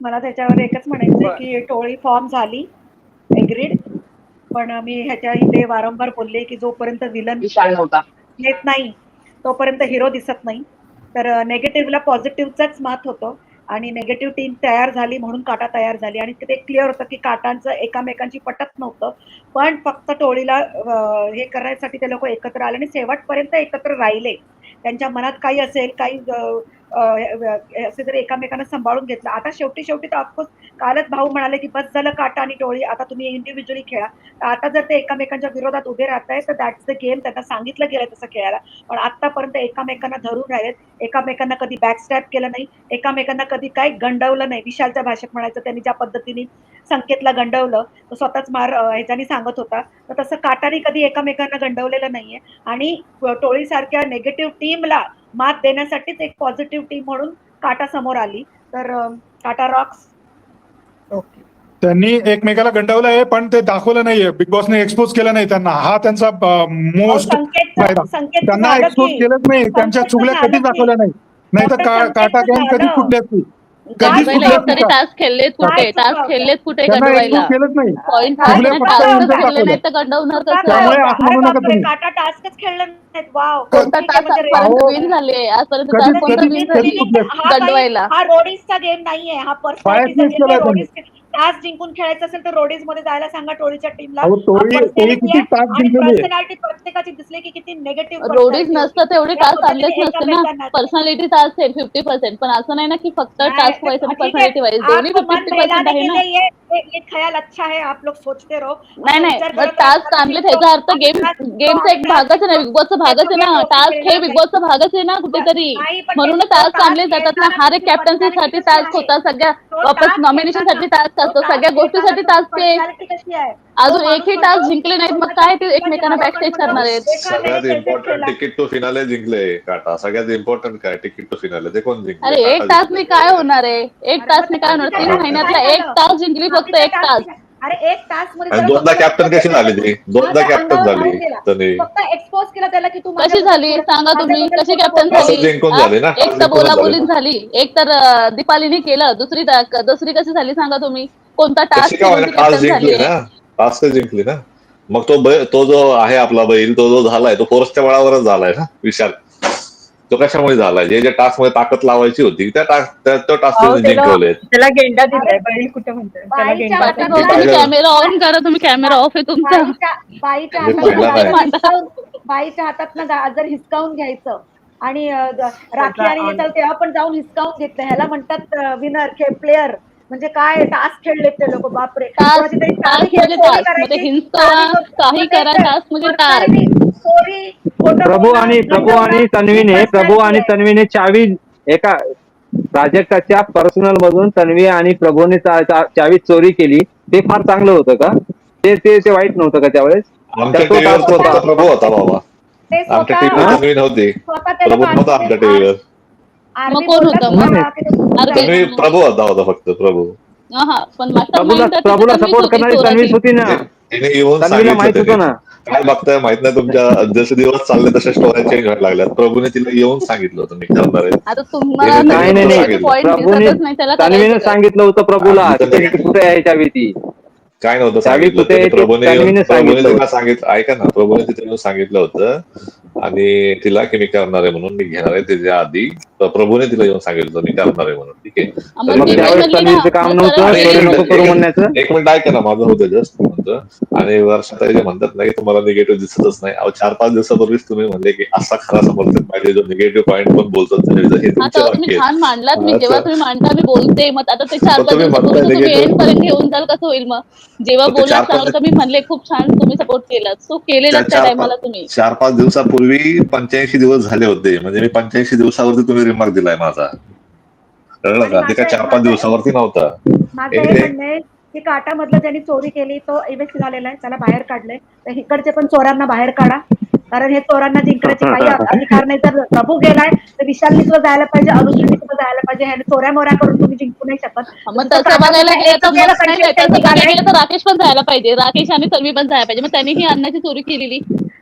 मला त्याच्यावर एकच म्हणायचंय बर की टोळी फॉर्म झाली, एग्रीड. पण मी ह्याच्या इथे वारंवार बोलले की जोपर्यंत विलन विशाल नव्हता. येत नाही तोपर्यंत हिरो दिसत नाही. तर नेगेटिव्हला पॉझिटिव्हचाच मात होतो आणि नेगेटिव्ह टीम तयार झाली म्हणून काटा तयार झाली आणि ते क्लिअर होतं की काटांचं एकामेकांची पटत नव्हतं. पण फक्त टोळीला हे करण्यासाठी ते लोक एकत्र आले आणि शेवटपर्यंत एकत्र राहिले. त्यांच्या मनात काही असेल, काही असे जर एकामेकांना सांभाळून घेतलं. आता शेवटी शेवटी तर ऑफकोर्स कालच भाऊ म्हणाले की बस झालं काटा आणि टोळी, आता तुम्ही इंडिव्हिज्युअली खेळा. तर आता जर ते एकामेकांच्या विरोधात उभे राहतायत तर दॅट्स द गेम. त्यांना सांगितलं गेलं तसं खेळायला. पण आतापर्यंत एकामेकांना धरून राहिलेत. एकामेकांना कधी बॅकस्टॅप केलं नाही. एकामेकांना कधी काही गंडवलं नाही. विशालच्या भाषेत म्हणायचं, त्यांनी ज्या पद्धतीने संकेतला गंडवलं तो स्वतःच मार ह्याच्यानी सांगत होता. तर तसं काटाने कधी एकामेकांना गंडवलेलं नाहीये. आणि टोळीसारख्या नेगेटिव्ह टीमला मात देण्यासाठीच एक पॉझिटिव्ह टीम म्हणून काटा समोर आली. तर काटा रॉक्स. ओके. त्यांनी एकमेकाला गंडवलं आहे पण ते दाखवलं नाहीये. बिग बॉसने एक्सपोज केलं नाही त्यांना. हा त्यांचा अहो, मोस्ट फायदा. संकेतचं त्यांना झालं एक्सपोज की केलंच नाही. त्यांच्या संकेतचं चुगल्या झालं कधीच की दाखवल्या नाही. नाही तर काटा संकेतचं गँग कधीच झालं. कुठली असती. काय कधीच गंडवायला कुठली एक असती तरी का? चुकवतं? टास्क खेळलेत काय कुठे? टास्क चुकवतं? खेळलेत कुठे त्यांना गंडवायला? एक्सपोज केलंच नाही. पॉईंट काय आहे चुगल्या ना, फक्त चुकवतं? टास्कच यांच्याच खेळले दाखवल्या. नाहीत तर गंडवणार चुका कसं? काय त्यामुळे होतं? असं अरे म्हणू नका बापरे, तुम्ही. काटा टास्कच खेळलं नाहीत. वाव. कोणता ठीक आहे, टास्क म्हणजे आजपर्यंत अहो विन झाले? आजपर्यंत आता टास्क कधीच कोणता कधीच विन कधीच झाली? कुठले हा काही गंडवायला. हा रोडीजचा गेम नाहीये. हा पर्सनॅलिटीचा बायसनेस गेम आहे. केलाय त्यांनी. टास्क जिंकून खेळायचं असेल तर रोडीज मध्ये जायला सांगा टोळीच्या टीमला. अहो हा टोळी पर्सनॅलिटी किती आहे टास्क आणि जिंकलेली आहे. पर्सनॅलिटी प्रत्येकाची दिसली की किती निगेटिव्ह रोडीज पर्सनॅलिटी होती. नसतं तेवढे त्या टास्क आणलेच पद्धतीने नसते ना. एकमेकांना पर्सनॅलिटी टास्क आहे 50%, पण असं नाही ना की फक्त नहीं, टास्क वाईज आणि ठीक है। पर्सनॅलिटी वाईज दोन्ही आपको फिफ्टी मन फिफ्टी पर्सेंट बहलाने आहे के ना. लिए ये ख्याल अच्छा है, आप लोग सोचते रहो. नाही असा नाही, विचार मग करत टास्क राहा आणले जिंकतो त्याचा अर्थ आम्ही गेम, मॅच जिंकतो गेमचा आम्ही एक मॅच भागच आहे ना. जिंकतो बिग बॉसचा भागच आहे त्याच्यामुळे ना. ट्रॉफी टास्क हे मिळणार बिग नाही. बॉसचा भागच आहे ना कुठेतरी. नाही, पण म्हणूनच तो टास्क आणले टास्क जातात ना. खेळताना हर एक तुमची कॅप्टन्सी पर्सनॅलिटी साठी कशी टास्क आहे? होता. सगळ्या तो वापस टास्क खेळताना नॉमिनेशनसाठी टास्क तो असतो. सगळ्या टास्क खेळताना गोष्टीसाठी तुमची टास्क आहे. पर्सनॅलिटी कशी आहे? तो अजून माणूस एकही म्हणतो टास्क जिंकले नाहीत मग स्वतःच्या काय ते टीमला एकमेकांना जिंकतो पण बॅकस्टेज म्हणतो करणार आहेत. देखा मैंने सगळ्यात कैसे इम्पॉर्टंट खेला. तिकीट टू फिनाले जिंकले काटा. सगळ्यात इम्पॉर्टंट काय तिकीट टू फिनाले ते कोण जिंकले? अरे एक काटा टास्कने जिंकले. काय होणार आहे? एक अरे मग टास्कने काय होणार? बाकीच्या 3 टास्कने हा. महिन्यातला काय एक झालं? टास्क जिंकली, फक्त बाकीच्या एक टास्कने टास्क. काय? अरे एक टास्क मध्ये आणि त्याला दोनदा फक्त कॅप्टन कशी झाली ती? हा दोनदा तर कॅप्टन अंगावर झाली राहून गेला. तरी. तू फक्त एक्सपोज केला त्याला की तू कशी माझ्याबद्दल झाली खोटं सांगा तुम्ही? माझ्याबद्दल कशी खोटं कॅप्टन बोलतोय. टास्क झाली? जिंकून हा? झाली ना. एक टास्क तर जिंकूनच झाली बोलाबोलीन ना. झाली, एक तर दीपालीने केलं, दुसरी कशी झाली सांगा तुम्ही? कोणता कशी टास्क का खेळून होईना ती टास्क कॅप्टन जिंकली झालीये? ना. टास्क जिंकली ना. मग तो जो आहे आपला बैल तो जो झालाय तो फोर्सच्या बळावरच झालाय ना विशाल. तो कशामुळे झालाय? जे जे टास्क मध्ये ताकद लावायची होती तो टास्क अहो त्याला जिंकवले. त्याला गेंडा अरे दिलाय. बैल कुठे म्हणतोय त्याला बाईच्या गेंडा पाटील हातात भाऊ मी दिलाय. तुम्ही पाहिलं कॅमेरा ऑन करा, तुम्ही कॅमेरा ऑफ आहे तुमचा. बाईच्या मी हातात पाहिलं नाही. बाईच्या हातात जर हिसकावून घ्यायचं आणि राखी त्याचा आणि ऑन येतात तेव्हा पण जाऊन हिसकावून घेतलं. ह्याला म्हणतात विनर प्लेअर. म्हणजे काय टास्क खेळलेत ते लोक. बापरे, कोणाची टास्क तरी चावी टास्क म्हणजे चोरी टास्क मध्ये करायची. हिंसवा, चावी काही मग करा, तेच टास्क म्हणजे पर्सनॅलिटी टास्क. चोरी, खोटं प्रभू बोलणं, आणि गंडवणं ही पर्सनॅलिटी आहे. तन्वीने चावी एका प्राजक्ताच्या पर्सनल मधून तन्वी आणि प्रभूने चावी चोरी केली. ते फार चांगलं होतं का? ते वाईट नव्हतं का त्यावेळेस? आमच्या तो टीव्हीवर टास्क तर होता. फक्त प्रभू होता बाबा. ते आमच्या स्वतः टीव्हीवर हा? तन्वी नव्हती. स्वतः ते लोक प्रभू नव्हता आमच्या टीव्हीवर. मग आर्मी कोण बोलला होतं नाही मग? नाही तुम्हाला की तो चुकून आरबी जाईल तन्वी म्हणून. प्रभू होता फक्त प्रभू. हा, पण मास्टर माइंड तर तिथे प्रभूला तन्वीच सपोर्ट होती करणारी तन्वीच चोराची. होती ना. तिने येऊन तन्वीला सांगितलं माहित त्याने. होतं ना. काय बघताय माहित नाही तुमच्या जसे दिवस चालले तसे स्टोऱ्या चेंज व्हायला लागल्यात. प्रभूने तिला येऊन सांगितलं होतं मी करणार आहे. आता तुम्हाला तिने नाही नाही येऊन नाही नेगेटिव्ह सांगितलं. पॉईंट प्रभूने दिसतच नाही, त्याला करायचं तन्वीने काय? सांगितलं होतं प्रभूला आम्ही की तर त्यांची कुठे आहे चावी ती. काय नव्हतं चावी सांगितलं कुठे त्याने. आहे ते तन्वीने प्रभूने सांगितलं तिला होतं. सांगितलं. ऐका ना, प्रभूने तिथे येऊन सांगितलं होतं आणि तिला की मी करणार आहे म्हणून, मी घेणार आहे त्याच्या आधी. तर प्रभूने तिला येऊन सांगितलं होतं मी करणार आहे म्हणून. ठीक आहे. तर मग मग ती मी पण त्यावेळेस म्हणली ना, तन्वीचं काम मग सरळ नव्हतं आणि गेली. चोरी नको करू म्हणण्याचं. एक मिनिट ऐका ना, माझं होतं जस्ट म्हणतं. आणि वर्षाताई जे म्हणतात ना की तुम्हाला निगेटिव्ह दिसतच नाही. अहो 4-5 दिवसापूर्वीच तुम्ही म्हणले की असा खरा समर्थक पाहिजे जो निगेटिव्ह पॉईंट पण बोलतो. हे हा, तुमचे तेव्हा तुम्ही वाक्य छान मांडलात. मी आहेत. जेव्हा तुम्ही मांडता मी बोलते. मग आता ते चार पण पाच तुम्ही म्हणताय दिवसापूर्वीच तुम्ही एंड निगेटिव्ह. पर्यंत घेऊन जाल कसं होईल मग? जेव्हा पण ते बोललात चांगलं तर मी म्हणले खूप छान तुम्ही सपोर्ट केलात. सो केलेलात त्या टायमाला तुम्ही. 4-5 दिवसापूर्वी 85 दिवस झाले होते. म्हणजे मी 85 दिवसावरती तुम्ही रिमार्क दिलाय माझा. कळलं आणि का? ते काय 4-5 दिवसावरती नव्हता. माझं हे एनिवे म्हणणं आहे की काटामधलं ज्यांनी चोरी केली तो इवेक्ट झालेला आहे. त्याला बाहेर काढलंय. तर इकडचे पण चोरांना बाहेर काढा. कारण हे चोरांना जिंकण्याचे काही अधिकार नाही. जर प्रभू गेलाय तर विशालनी सुद्धा जायला पाहिजे, अनुश्रीनी सुद्धा जायला पाहिजे. ह्याने चोऱ्या मोऱ्या करून तुम्ही जिंकू नाही शकत. मग जसं तसं बघायला काटामधलं गेलं तर मग एकमेव नाही नाही, कंटेस्टंट तसं बघायला निघालाय. गेलं तर राकेश पण जायला पाहिजे. राकेश आणि तन्वी पण जायला पाहिजे. मग त्यांनी ही अन्नाची चोरी केलेली.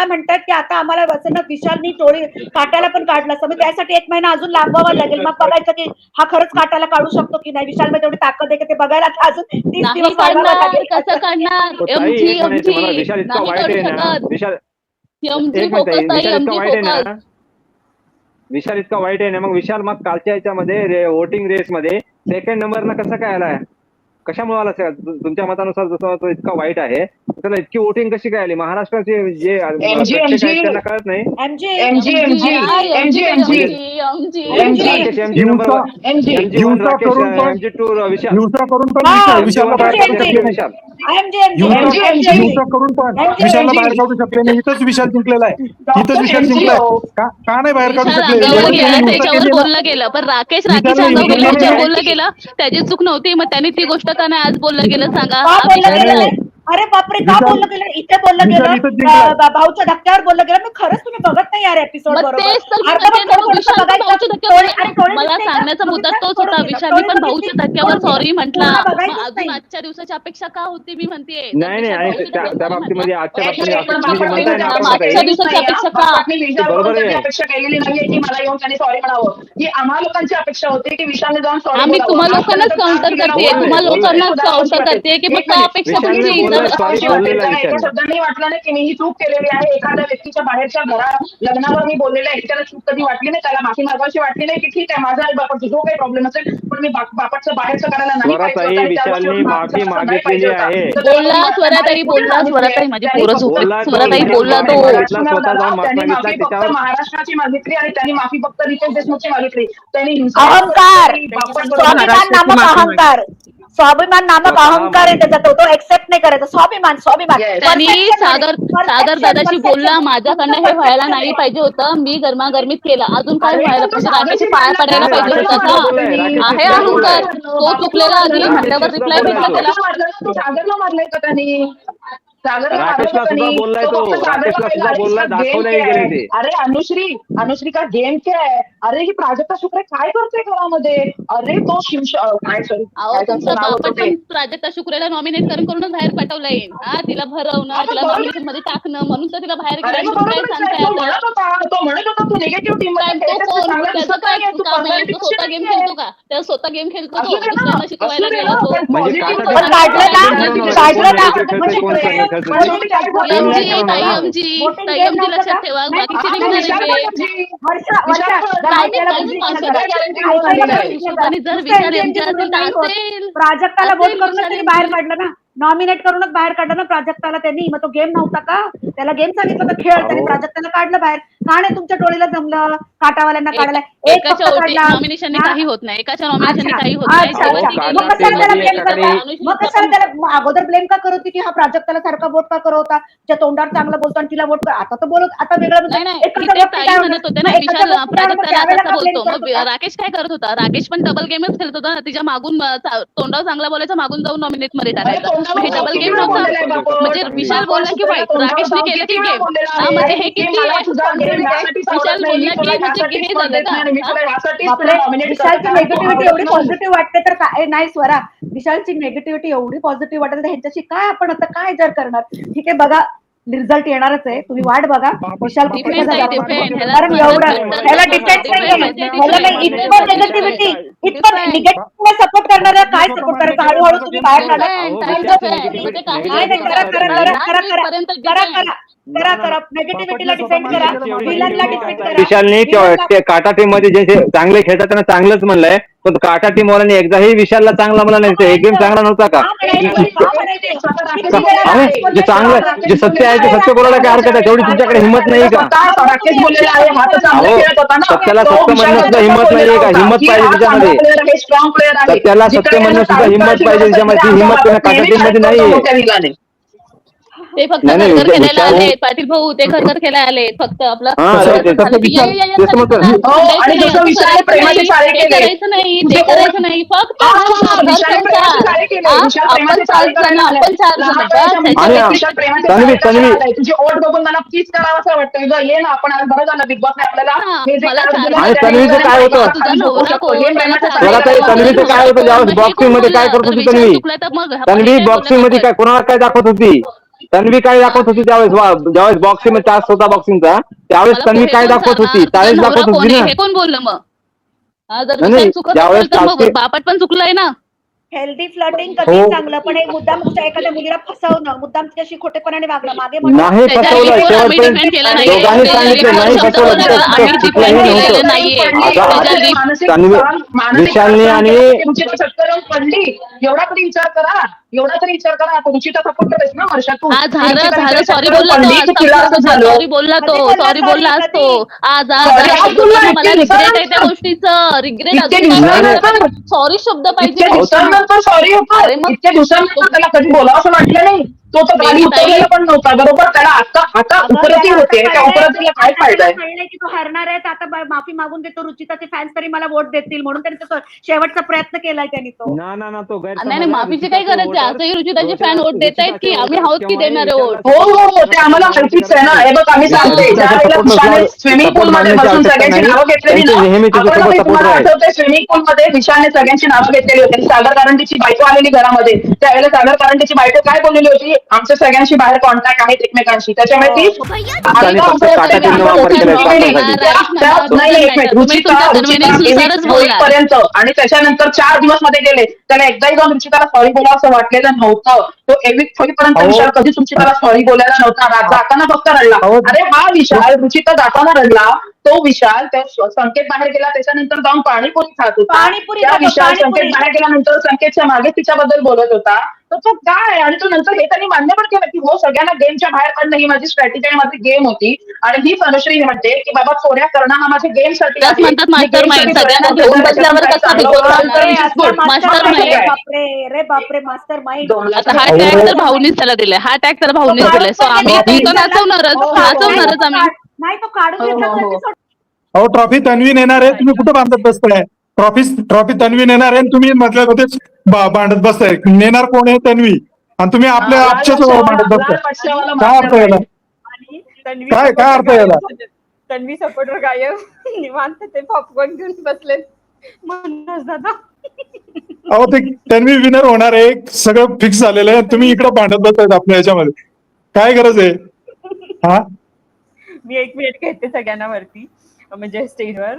आता म्हणतात की आता आम्हाला वसंत विशालनी टोळी काट्याला पण काढलं असतं, मग त्यासाठी 1 महिना अजून लांबवावा लागेल, मग बघायचं की हा खरंच काट्याला काढू शकतो की नाही, विशालमध्ये तेवढी ताकद आहे की ते बघायला आता अजून 30 नाही दिवस वाढवावं काढणार, लागेल. कसं काढणार? हो, ताई एमजी एक म्हणायचं मला, एमजी विशाल इतका नाही वाईट काढू आहे ना, शकत. विशाल एमजी एक मिनिट ताई, फोकस ताई, विशाल इतका एमजी वाईट आहे फोकस. ना, विशाल इतका वाईट आहे ना, मग विशाल मग कालच्या ह्याच्यामध्ये वोटिंग रेसमध्ये सेकंड नंबरला कसा काय आलाय? कशामुळे आला तुमच्या मतानुसार? जसं तो इतका वाईट आहे त्याला इतकी वोटिंग कशी काय आली? महाराष्ट्राचे जे प्रेक्षक आहेत त्यांना कळत नाही. हिंसा करून पण विशाल हिंसा करून पण विशालला बाहेर काढू शकले नाही. हिंसा करून पण विशालला बाहेर काढू शकले नाही. इथंच विशाल जिंकलेला आहे. इथंच विशाल जिंकलाय. का नाही बाहेर काढू शकले? त्याच्यावर बोललं गेलं, पण राकेश याच्यावर बोललं गेलं त्याची चूक नव्हती. मग त्यांनी ती गोष्ट का नाही आज बोललं गेलं सांगा? अरे बापरे, का बोललं गेलं? इथे बोललं गेलं, भाऊच्या धक्क्यावर बोललं गेलं. मी खरंच तुम्ही बघत नाही यार एपिसोड बरोबर. मला सांगण्याचा मुद्दा तोच होता. विशालनी पण भाऊच्या धक्क्यावर सॉरी म्हटला. अजून आजच्या दिवसाची अपेक्षा का होती मी म्हणते? नाही आणि त्या बाबतीमध्ये आजच्या मागच्या दिवसाची अपेक्षा का? अपेक्षा केलेली नाहीये की मला येऊन त्यांनी सॉरी म्हणावं. ही आम्हा लोकांची अपेक्षा होती की विशालने जाऊन सॉरी. आम्ही तुम्हा लोकांनाच काउंटर करते, तुम्हा लोकांनाच काउंटर करते की फक्त अपेक्षा तुमची. शब्दांनी वाटलं नाही की मी ही चूक केलेली आहे. एखाद्या व्यक्तीच्या बाहेरच्या लग्नावर मी बोललेल्या ह्याच्याला चूक कधी वाटली नाही, त्याला माफी मागायची वाटली नाही की ठीक आहे माझा बापाचा जो काही प्रॉब्लेम असेल पण मी बापाचं बाहेरचं करायला नाही पाहिजे. विशालनी माफी मागितलेली आहे. बोलला स्वराताई, बोलला स्वराताई, माझी पोरं झोपली. स्वराताई बोलला तो. त्यांनी माफी फक्त महाराष्ट्राची मागितली आणि त्यांनी माफी फक्त रितेश देशमुखची मागितली. त्यांनी अहंकार, स्वाभिमान नामक अहंकार, स्वाभिमान नामक अहंकार आहे त्याचा. तो एक्सेप्ट नाही करायचा. स्वाभिमान त्यांनी सागर दादाशी बोलला माझ्याकडनं हे व्हायला नाही पाहिजे होतं, मी गरमागरमीत केलं. अजून काय व्हायला पाहिजे? राकेश पाया पडायला पाहिजे होता का? आहे अहंकार. तो चुकलेला आधी म्हटल्यावर रिप्लाय भेटला त्याला. सागरला मारलंय का त्यांनी? राकेशला सुद्धा बोललाय तो. राकेशला सुद्धा बोललाय, दाखवलंय गेले ते. अरे अनुश्री का गेम क्या है? अरे ही प्राजक्ता शुक्रे काय करते घरामध्ये? अरे तो प्राजक्ता शुक्रेला नॉमिनेट करूनच बाहेर पाठवलंय. तिला भरवणं, तिला नॉमिनेशन मध्ये टाकणं, म्हणून तर तिला बाहेर तो म्हणत होता तू निगेटिव्ह टीम त्याचं काय काम आहे? तो स्वतः गेम खेळतो का? त्या स्वतः गेम खेळतो तो, दुसऱ्यांना शिकवायला गेला तो. लक्षात ठेवा, जर विचार एमजी असेल तर असेल. प्राजक्ताला वोट करूनच बाहेर काढलं ना, नॉमिनेट करूनच बाहेर काढलं ना प्राजक्ताला त्यांनी. मग तो गेम नव्हता का? त्याला गेम सांगितलं होतं खेळ, त्यांनी प्राजक्ताला काढलं बाहेर. का नाही तुमच्या टोळीला जमलं काटावाल्यांना काढायला? नॉमिनेशन काही होत नाही, एकाच्या नॉमिनेशन काही होत नाही. मग कशाला त्याला अगोदर ब्लेम का करत होती की हा प्राजक्ताला सारखा वोट का करत होता? ज्या तोंडावर चांगला बोलतो आणि तिला वोट कर. आता तर बोलत, आता वेगळं म्हणत होते ना विशाल प्राजक्ताला असा बोलतो. मग राकेश काय करत होता? राकेश पण डबल गेमच खेळत होता. तिच्या मागून तोंडावर चांगला बोलायचं, मागून जाऊन नॉमिनेट मध्ये टाकायचं. हे डबल गेम नव्हतं. म्हणजे विशाल बोलला की वाईट, राकेशने केलं की गेम. म्हणजे हे किती विशाल बोलला की म्हणजे हे झालं का? विशालची नेगेटिव्हिटी एवढी पॉझिटिव्ह वाटते तर काय नाही स्वरा. विशालची नेगेटिव्हिटी एवढी पॉझिटिव्ह वाटते तर ह्यांच्याशी काय आपण आता काय जर करणार? ठीक आहे, बघा रिझल्ट येणारच आहे, तुम्ही वाट बघा. विशाल कारण एवढं ह्याला डिपेंड नाहीये, ह्याला नाही. इतकं निगेटिव्हिटी, इतकं निगेटिव्ह सपोर्ट करणाऱ्या काय सपोर्ट करायचं? हळूहळू तुम्ही बाहेर काढा. करा नेगेटिव्हिटीला डिफेंड करा, विलनला डिफेंड करा. विशालने काटा टीम मध्ये जे चांगले खेळतात त्यांना चांगलंच म्हणलंय, पण काटा टीम वाल्यांनी एकदाही विशालला चांगला म्हणलं नाही. एक गेम चांगला नव्हता का? जे चांगलं, जे सत्य आहे ते सत्य बोलायला काय हरकत आहे? तेवढी तुमच्याकडे हिंमत नाही का? सत्याला सत्य म्हणणं सुद्धा हिंमत नाहीये का? हिंमत पाहिजे त्याच्यामध्ये. सत्याला सत्य म्हणणं सुद्धा हिंमत पाहिजे त्याच्यामध्ये. ती हिंमत काटा टीम मध्ये नाहीये. ते फक्त घरघर खेळायला आले पाटील भाऊ, ते घरघर खेळायला आले फक्त. आपलं करायचं नाही, ते करायचं नाही, फक्त आपण 4 जण. तुझी ओट बघून मला प्लीज करावं असं वाटतं. ये ना आपण आज बरं झालं बिग बॉसने आपल्याला. तन्वीचं काय होतं? तन्वीचं काय होतं ज्यावेळेस बॉक्सिंग मध्ये काय करत होती तन्वी? तन्वी बॉक्सिंग मध्ये काय कोणाला काय दाखवत होती? तन्वी काय दाखवत होती ज्यावेळेस बॉक्सिंग मध्ये तास होता बॉक्सिंगचा, त्यावेळेस तन्वी काय दाखवत होती? त्यावेळेस दाखवत होती ना. हे कोण बोललं मग? जर चुकत असेल तर मग बापट पण चुकलंय ना. हेल्दी फ्लर्टिंग कधी हो. चांगलं, पण हे मुद्दाम एखाद्या मुलीला फसवणं, मुद्दाम त्याशी खोटेपणाने वागणं, मागे नाही त्याच्या फसवलं, रिपोर्ट आम्ही शेवटपर्यंत डिफेंड केला आणि नाहीये. दोघांनी त्याच्या सांगितलं रिपोर्ट नाही शब्द फसवलं, बघा, आम्ही तिथं डिफेंड कुठलंही केलेलं नव्हतं. नाहीये. आता त्याच्या लिप मानसिक तन्वी- मानसिक विशालने त्रास आणि तुमची चक्कर पडली, एवढा तरी विचार करा, एवढा तरी विचार करा. तुमची तर सपोर्ट करायच ना वर्षातून. आज झालं रुचिता झालं, विचार सॉरी चक्कर बोलला तो, पडली आज की तिला असं झालं. सॉरी बोलला तो, कधी बोलला सॉरी sorry? बोलला कधी? असतो. आज Sorry, आज बोलला, बोलला, मला इतके रिग्रेट आहे त्या दिवसानंतर. गोष्टीचं. रिग्रेट इतके अजून काय दिवसानंतर. सॉरी शब्द पाहिजे इतक्या फक्त. दिवसानंतर सॉरी होतं. अरे मग- इतक्या दिवसानंतर त्याला कधी बोलावं असं वाटलं नाही. तो तर गाडी वेणीताई- उतरलेला पण नव्हता, बरोबर. त्याला आता आता अगं, उपरती त्याला होते. आता त्या कळलंय- उपरतीला काय आता फायदा त्याला आहे? कळलंय की तो हरणार आहे, तर आता माफी मागून देतो. रुचिताचे फॅन्स तरी मला वोट देतील म्हणून त्यांनी तो शेवटचा प्रयत्न केलाय त्यांनी तो. ना तो गैरसमज नाही आहे. माफीची काय रुचिताचे गरज आहे? voters- आजही रुचिताचे फॅन वोट देत आहेत की रुचिताचे आम्ही आहोत की केव्हाही देणारे वोट. हो, ते आम्हाला माहितीच आहे ना. हे बघ, आम्ही सांगते, ज्या वेळेला विशालने स्विमिंग पूल मध्ये बसून सगळ्यांची नावं घेतलेली ना, आपण तुम्हाला आठवतंय स्विमिंग पूल मध्ये विशालने सगळ्यांची नावं घेतलेली होती. सागर कारंडीची बायको आलेली घरामध्ये, त्यावेळेला सागर कारंडीची बायको काय बोललेली होती? आमच्या सगळ्यांशी बाहेर कॉन्टॅक्ट आहेत एकमेकांशी. त्याच्यामुळे ती त्यांनी फक्त काटा चिन्ह वापर केलाय स्वार्थासाठी. नाही, एक मिनिट. रुचिता कन्व्हिनियन्सनुसारच बोलणार. होईपर्यंत आणि त्याच्यानंतर 4 दिवस मध्ये गेले, त्याला एकदाही जाऊन रुचिताला सॉरी बोलावं असं वाटलेलं नव्हतं. तो एविक्ट होईपर्यंत अहो. विशाल कधीच रुचिताला सॉरी बोलायला नव्हता. जाताना फक्त रडला. अहो. अरे हा विशाल रुचिता जाताना रडला, तो विशाल त्या संकेत बाहेर गेला, त्याच्यानंतर जाऊन पाणीपुरी खात होता. पाणीपुरी त्या खातो, विशाल पाणीपुरी. संकेत बाहेर गेल्यानंतर संकेतच्या मागे तिच्याबद्दल बोलत होता. तर तो काय, आणि तो नंतर हे त्यांनी मान्य पण केलं की हो, सगळ्यांना गेमच्या बाहेर काढणं ही माझी स्ट्रॅटेजी आणि माझी गेम होती. आणि ही तनुश्री म्हणते की बाबा चोऱ्या करणं हा माझ्या गेमसाठी त्याच म्हणतात mastermind. सगळ्यांना घेऊन बसल्यावर कसा बिघडतो ना? Mastermind. बापरे, रे बापरे, मास्टर माइंड. आता हा टॅग तर भाऊनीच त्याला दिलाय. हा टॅग तर भाऊनीच दिलाय. सो आम्ही तो नाचवणारच नाचवणारच आम्ही. नाही, तो काढून घेतला हो, हो. कधीच अहो ट्रॉफी तन्वी नेणार आहे, तुम्ही कुठं बांधत बसताय? ट्रॉफी तन्वी नेणार आहे आणि तुम्ही म्हटलं होते भांडत बसताय. नेणार कोण आहे? तन्वी. आणि तुम्ही आपल्या आपच्याच भांडत बसताय. काय अर्थ याला? काय अर्थ याला? तन्वी सपोर्टर गायब निवांत ते पॉपकॉर्न घेऊन बसले मनोज दादा. अहो ते तन्वी विनर होणार आहे, सगळं फिक्स झालेलं आहे. तुम्ही इकडे भांडत बसतायत आपल्या याच्यामध्ये. काय गरज आहे? हा, मी 1 मिनिट घेते सगळ्यांना वरती, म्हणजे स्टेजवर.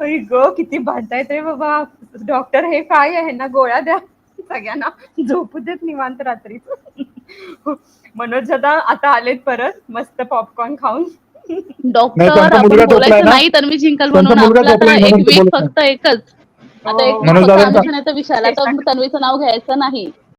गो किती भांडतायत रे बाबा. डॉक्टर हे काय आहे ना, गोळ्या द्या सगळ्यांना, झोपू देत निवांत रात्री. मनोज दादा आता आलेत परत मस्त पॉपकॉर्न खाऊन. डॉक्टर त्यांचा आपण मुलगा झोपलाय बोलायचं ना? नाही तन्वी जिंकल त्यांचा म्हणून. मुलगा आपलं आता झोपलाय एक म्हणून ते वीक बोलत फक्त एकच. आता एक हो. week मनोज फक्त दादांचा- आम्ही नाही तर विशाल. आता तन्वीचं नाव घ्यायचं नाही.